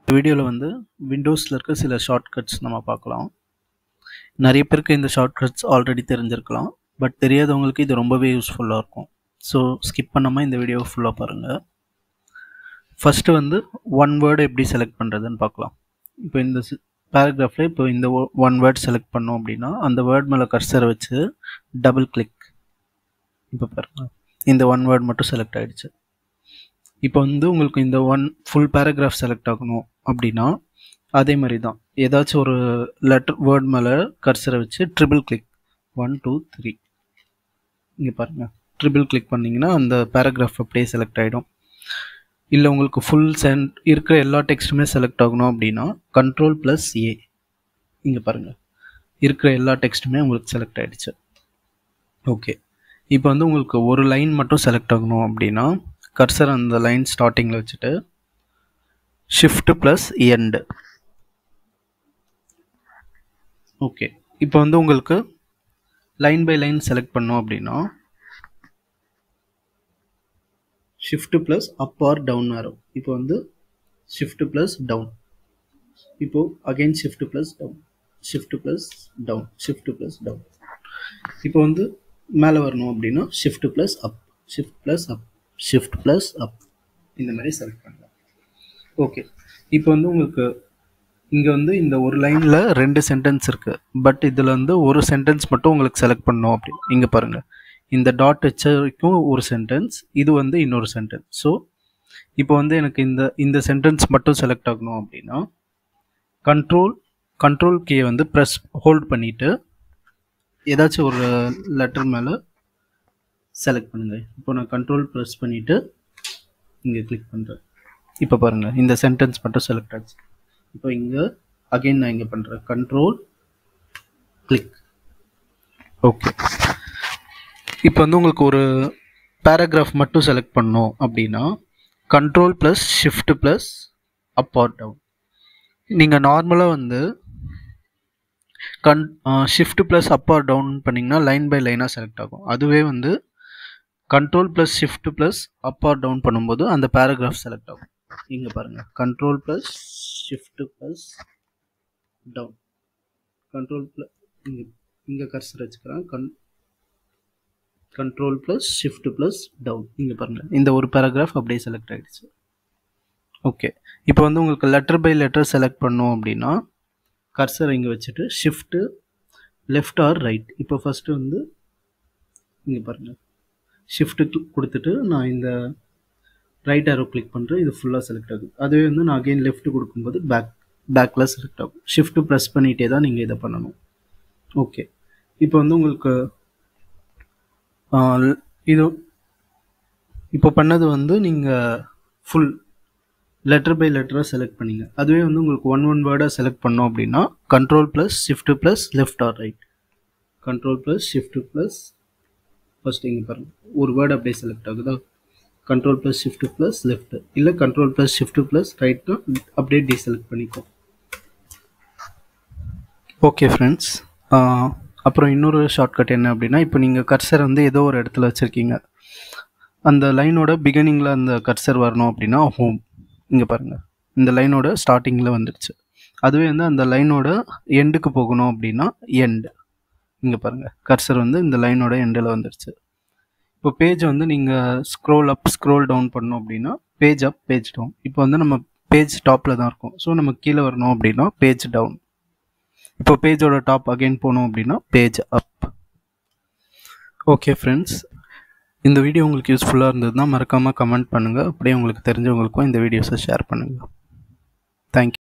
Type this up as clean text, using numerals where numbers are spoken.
இந்த வீடியோவில் வந்து விண்டோஸில் இருக்க சில ஷார்ட்கட்ஸ் நம்ம பார்க்கலாம். நிறைய பேருக்கு இந்த ஷார்ட்கட்ஸ் ஆல்ரெடி தெரிஞ்சிருக்கலாம், பட் தெரியாதவங்களுக்கு இது ரொம்பவே யூஸ்ஃபுல்லாக இருக்கும். ஸோ ஸ்கிப் பண்ணாமல் இந்த வீடியோவை ஃபுல்லாக பாருங்கள். ஃபஸ்ட்டு வந்து ஒன் வேர்டு எப்படி செலக்ட் பண்ணுறதுன்னு பார்க்கலாம். இப்போ இந்த பேராகிராஃபில் இப்போ இந்த ஒன் வேர்ட் செலக்ட் பண்ணோம் அப்படின்னா அந்த வேர்ட் மேலே கர்சரை வச்சு டபுள் கிளிக். இப்போ பாருங்கள், இந்த ஒன் வேர்ட் மட்டும் செலக்ட் ஆகிடுச்சு. இப்போ வந்து உங்களுக்கு இந்த ஃபுல் பேராகிராஃப் செலக்ட் ஆகணும் அப்படின்னா அதே மாதிரி தான், ஏதாச்சும் ஒரு வேர்ட் மேலே கர்சரை வச்சு ட்ரிபிள் கிளிக் 1 2 3 இங்கே பாருங்கள், ட்ரிபிள் கிளிக் பண்ணிங்கன்னா அந்த பேராகிராஃப் அப்படியே செலக்ட் ஆகிடும். இல்லை உங்களுக்கு ஃபுல் இருக்கிற எல்லா டெக்ஸ்ட்டுமே செலக்ட் ஆகணும் அப்படின்னா Ctrl+A. இங்கே பாருங்கள், இருக்கிற எல்லா டெக்ஸ்ட்டுமே உங்களுக்கு செலக்ட் ஆகிடுச்சு. ஓகே, இப்போ வந்து உங்களுக்கு ஒரு லைன் மட்டும் செலக்ட் ஆகணும் அப்படின்னா கர்சர் அந்த லைன் ஸ்டார்டிங்கில் வச்சுட்டு Shift+End. ஓகே, இப்போ வந்து உங்களுக்கு லைன் பை லைன் செலக்ட் பண்ணோம் அப்படின்னா Shift+Up or Down arrow. இப்போ வந்து Shift+Down, இப்போ அகைன் Shift+Down, Shift+Down, Shift+Down. இப்போ வந்து மேலே வரணும் அப்படின்னா Shift+Up, Shift+Up, Shift+Up இந்த மாதிரி செலக்ட் பண்ணலாம். ஓகே, இப்போ வந்து உங்களுக்கு இங்கே வந்து இந்த ஒரு லைனில் 2 சென்டென்ஸ் இருக்குது, பட் இதில் வந்து ஒரு சென்டென்ஸ் மட்டும் உங்களுக்கு செலக்ட் பண்ணணும் அப்படின்னு. இங்கே பாருங்கள், இந்த டாட் வச்ச வரைக்கும் ஒரு சென்டென்ஸ், இது வந்து இன்னொரு சென்டென்ஸ். ஸோ இப்போ வந்து எனக்கு இந்த சென்டென்ஸ் மட்டும் செலக்ட் ஆகணும் அப்படின்னா கண்ட்ரோல் கீயை வந்து ஹோல்ட் பண்ணிவிட்டு ஏதாச்சும் ஒரு லெட்டர் மேலே செலக்ட் பண்ணுங்கள். இப்போ நான் கண்ட்ரோல் ப்ரெஸ் பண்ணிவிட்டு இங்கே கிளிக் பண்ணுறேன். இப்போ பாருங்கள், இந்த சென்டென்ஸ் மட்டும் செலக்ட் ஆச்சு. இப்போ இங்கே அகைன் நான் இங்கே பண்ணுறேன், கண்ட்ரோல் கிளிக். ஓகே, இப்போ வந்து உங்களுக்கு ஒரு பேராகிராஃப் மட்டும் செலக்ட் பண்ணோம் அப்படின்னா Ctrl+Shift+Up or Down. நீங்கள் நார்மலாக வந்து Shift+Up or Down பண்ணிங்கன்னா லைன் பை லைனாக செலக்ட் ஆகும். அதுவே வந்து Ctrl+Shift+Up or Down பண்ணும்போது அந்த பேராகிராஃப் செலக்ட் ஆகும். இங்கே பாருங்கள், Ctrl+Shift+Down, இங்கே கர்சர் வச்சுக்கிறேன், Ctrl+Shift+Down. இங்கே பாருங்கள், இந்த ஒரு பேராகிராஃப் அப்படியே செலக்ட் ஆகிடுச்சு. ஓகே, இப்போ வந்து உங்களுக்கு லெட்டர் பை லெட்டர் செலக்ட் பண்ணோம் அப்படின்னா கர்சர் இங்கே வச்சுட்டு Shift லெஃப்ட் ஆர் ரைட். இப்போ ஃபஸ்ட்டு வந்து இங்கே பாருங்கள், ஷிஃப்ட்டு கொடுத்துட்டு நான் இந்த ரைட் ஆரோ கிளிக் பண்ணுறேன், இது ஃபுல்லாக செலக்ட் ஆகுது. அதுவே வந்து நான் அகெயின் லெஃப்ட் கொடுக்கும்போது பேக்கில் செலக்ட் ஆகும். ஷிஃப்ட்டு ப்ரெஸ் பண்ணிகிட்டே தான் நீங்கள் இதை பண்ணணும். ஓகே, இப்போ வந்து உங்களுக்கு இது இப்போ பண்ணது வந்து நீங்கள் ஃபுல் லெட்டர் பை லெட்டராக செலக்ட் பண்ணிங்க. அதுவே வந்து உங்களுக்கு ஒன் வேர்டாக செலக்ட் பண்ணோம் அப்படின்னா Ctrl+Shift+Left or Right, Ctrl+Shift+ first இங்கே பாருங்கள், ஒரு வேர்டு அப்படியே செலக்ட் ஆகுதா, Ctrl+Shift+Left இல்லை Ctrl+Shift+Right அப்படியே டீசெலக்ட் பண்ணிக்கோ. ஓகே ஃப்ரெண்ட்ஸ், அப்புறம் இன்னொரு ஷார்ட்கட் என்ன அப்படின்னா, இப்போ நீங்கள் கர்சர் வந்து ஏதோ ஒரு இடத்துல வச்சுருக்கீங்க, அந்த லைனோட பிகினிங்கில் அந்த கர்சர் வரணும் அப்படின்னா ஹோம். இங்கே பாருங்கள், இந்த லைனோட ஸ்டார்டிங்கில் வந்துடுச்சு. அதுவே வந்து அந்த லைனோட எண்டுக்கு போகணும் அப்படின்னா எண்டு. இங்கே பாருங்கள், கர்சர் வந்து இந்த லைனோட எண்டில் வந்துடுச்சு. இப்போ பேஜ் வந்து நீங்கள் ஸ்க்ரோல் அப் ஸ்க்ரோல் டவுன் பண்ணோம் அப்படின்னா பேஜ் அப் பேஜ் டவுன். இப்போ வந்து நம்ம பேஜ் டாப்பில் தான் இருக்கும், ஸோ நம்ம கீழே வரணும் அப்படின்னா பேஜ் டவுன். இப்போ பேஜோட டாப் அகைன் போகணும் அப்படின்னா பேஜ் அப். ஓகே ஃப்ரெண்ட்ஸ், இந்த வீடியோ உங்களுக்கு யூஸ்ஃபுல்லாக இருந்ததுன்னா மறக்காமல் கமெண்ட் பண்ணுங்கள். அப்படியே உங்களுக்கு தெரிஞ்சவங்களுக்கும் இந்த வீடியோஸை ஷேர் பண்ணுங்கள். தேங்க்யூ.